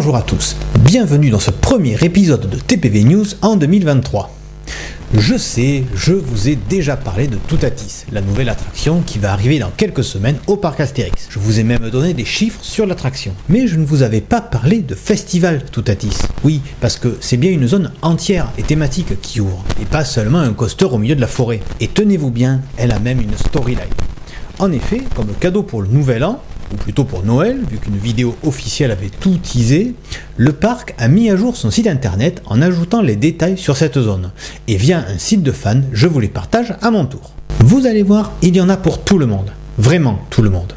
bonjour à tous, bienvenue dans ce premier épisode de TPV News en 2023. Je sais, je vous ai déjà parlé de Toutatis, la nouvelle attraction qui va arriver dans quelques semaines au parc Astérix. Je vous ai même donné des chiffres sur l'attraction. Mais je ne vous avais pas parlé de Festival Toutatis. Oui, parce que c'est bien une zone entière et thématique qui ouvre, et pas seulement un coaster au milieu de la forêt. Et tenez-vous bien, elle a même une storyline. En effet, comme cadeau pour le nouvel an, ou plutôt pour Noël, vu qu'une vidéo officielle avait tout teasé, le parc a mis à jour son site internet en ajoutant les détails sur cette zone. Et via un site de fans, je vous les partage à mon tour. Vous allez voir, il y en a pour tout le monde. Vraiment tout le monde.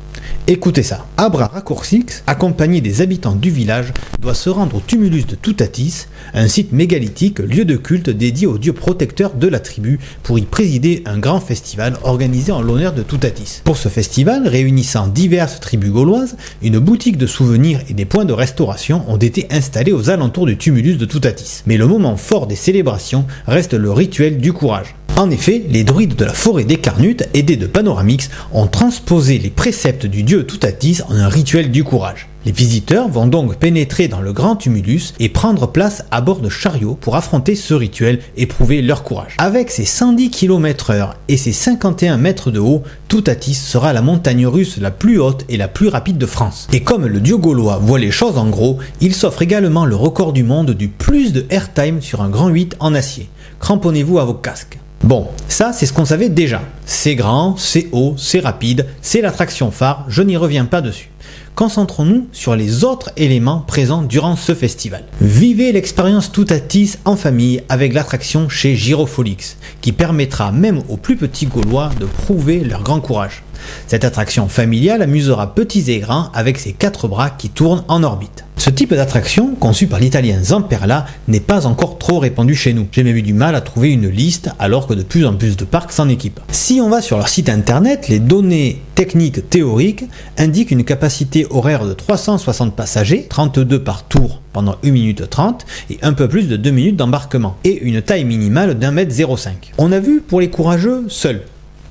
Écoutez ça, Abra Raccourcix, accompagné des habitants du village, doit se rendre au tumulus de Toutatis, un site mégalithique, lieu de culte dédié au dieu protecteur de la tribu, pour y présider un grand festival organisé en l'honneur de Toutatis. Pour ce festival, réunissant diverses tribus gauloises, une boutique de souvenirs et des points de restauration ont été installés aux alentours du tumulus de Toutatis. Mais le moment fort des célébrations reste le rituel du courage. En effet, les druides de la forêt des Carnutes, aidés de Panoramix, ont transposé les préceptes du dieu Toutatis en un rituel du courage. Les visiteurs vont donc pénétrer dans le grand tumulus et prendre place à bord de chariots pour affronter ce rituel et prouver leur courage. Avec ses 110 km/h et ses 51 mètres de haut, Toutatis sera la montagne russe la plus haute et la plus rapide de France. Et comme le dieu gaulois voit les choses en gros, il s'offre également le record du monde du plus de airtime sur un grand 8 en acier. Cramponnez-vous à vos casques. Bon, ça c'est ce qu'on savait déjà. C'est grand, c'est haut, c'est rapide, c'est l'attraction phare, je n'y reviens pas dessus. Concentrons-nous sur les autres éléments présents durant ce festival. Vivez l'expérience Toutatis en famille avec l'attraction chez Gyrofolix, qui permettra même aux plus petits Gaulois de prouver leur grand courage. Cette attraction familiale amusera petits et grands avec ses 4 bras qui tournent en orbite. Ce type d'attraction, conçu par l'italien Zamperla, n'est pas encore trop répandu chez nous. J'ai même eu du mal à trouver une liste alors que de plus en plus de parcs s'en équipent. Si on va sur leur site internet, les données techniques théoriques indiquent une capacité horaire de 360 passagers, 32 par tour pendant 1 minute 30 et un peu plus de 2 minutes d'embarquement, et une taille minimale d'1,05 m. On a vu pour les courageux seuls,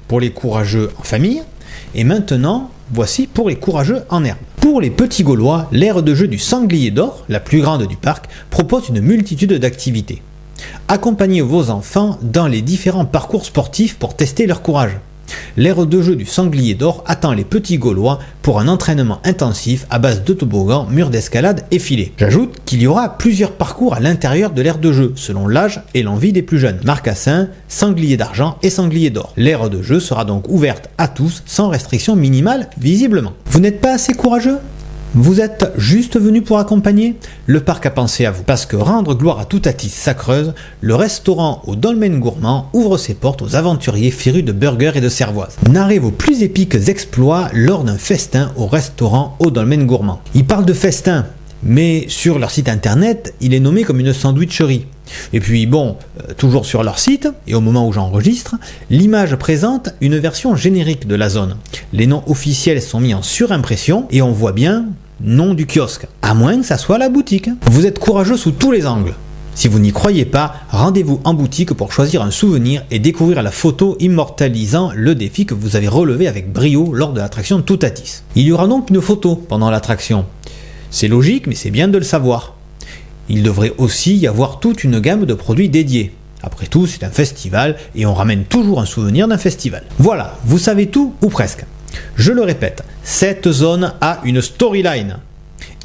pour les courageux en famille, et maintenant, voici pour les courageux en herbe. Pour les petits Gaulois, l'aire de jeu du Sanglier d'Or, la plus grande du parc, propose une multitude d'activités. Accompagnez vos enfants dans les différents parcours sportifs pour tester leur courage. L'aire de jeu du Sanglier d'Or attend les petits Gaulois pour un entraînement intensif à base de toboggans, murs d'escalade et filets. J'ajoute qu'il y aura plusieurs parcours à l'intérieur de l'aire de jeu, selon l'âge et l'envie des plus jeunes. Marcassin, Sanglier d'argent et Sanglier d'or. L'aire de jeu sera donc ouverte à tous, sans restriction minimale visiblement. Vous n'êtes pas assez courageux ? Vous êtes juste venu pour accompagner ? Le parc a pensé à vous. Parce que rendre gloire à Toutatis, ça creuse, le restaurant au Dolmen Gourmand ouvre ses portes aux aventuriers férus de burgers et de cervoise. Narrez vos plus épiques exploits lors d'un festin au restaurant au Dolmen Gourmand. Ils parlent de festin, mais sur leur site internet, il est nommé comme une sandwicherie. Et puis bon, toujours sur leur site, et au moment où j'enregistre, l'image présente une version générique de la zone. Les noms officiels sont mis en surimpression et on voit bien nom du kiosque, à moins que ça soit la boutique. Vous êtes courageux sous tous les angles. Si vous n'y croyez pas, rendez-vous en boutique pour choisir un souvenir et découvrir la photo immortalisant le défi que vous avez relevé avec brio lors de l'attraction Toutatis. Il y aura donc une photo pendant l'attraction. C'est logique, mais c'est bien de le savoir. Il devrait aussi y avoir toute une gamme de produits dédiés. Après tout, c'est un festival et on ramène toujours un souvenir d'un festival. Voilà, vous savez tout ou presque. Je le répète, cette zone a une storyline.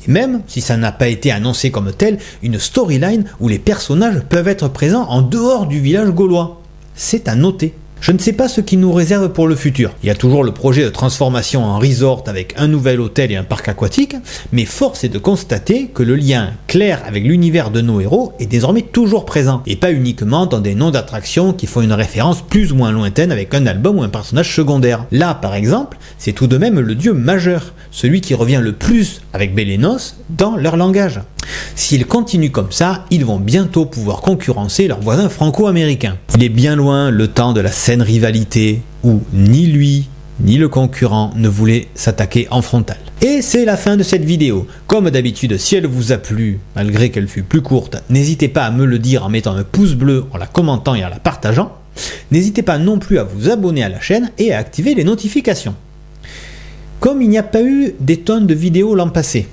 Et même si ça n'a pas été annoncé comme tel, une storyline où les personnages peuvent être présents en dehors du village gaulois. C'est à noter. Je ne sais pas ce qui nous réserve pour le futur. Il y a toujours le projet de transformation en resort avec un nouvel hôtel et un parc aquatique, mais force est de constater que le lien clair avec l'univers de nos héros est désormais toujours présent, et pas uniquement dans des noms d'attractions qui font une référence plus ou moins lointaine avec un album ou un personnage secondaire. Là, par exemple, c'est tout de même le dieu majeur, celui qui revient le plus avec Bélénos dans leur langage. S'ils continuent comme ça, ils vont bientôt pouvoir concurrencer leurs voisins franco-américains. Il est bien loin le temps de la saine rivalité où ni lui ni le concurrent ne voulaient s'attaquer en frontal. Et c'est la fin de cette vidéo. Comme d'habitude, si elle vous a plu, malgré qu'elle fut plus courte, n'hésitez pas à me le dire en mettant un pouce bleu, en la commentant et en la partageant. N'hésitez pas non plus à vous abonner à la chaîne et à activer les notifications. Comme il n'y a pas eu des tonnes de vidéos l'an passé,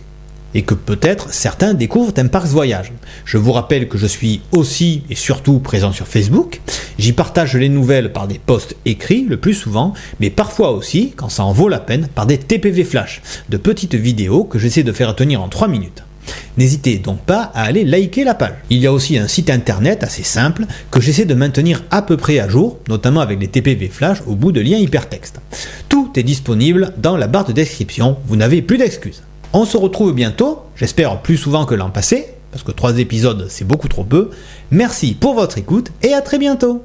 et que peut-être certains découvrent Imparks Voyage. Je vous rappelle que je suis aussi et surtout présent sur Facebook. J'y partage les nouvelles par des posts écrits le plus souvent, mais parfois aussi, quand ça en vaut la peine, par des TPV Flash, de petites vidéos que j'essaie de faire tenir en 3 minutes. N'hésitez donc pas à aller liker la page. Il y a aussi un site internet assez simple que j'essaie de maintenir à peu près à jour, notamment avec les TPV Flash au bout de liens hypertextes. Tout est disponible dans la barre de description, vous n'avez plus d'excuses. On se retrouve bientôt, j'espère plus souvent que l'an passé, parce que 3 épisodes c'est beaucoup trop peu. Merci pour votre écoute et à très bientôt.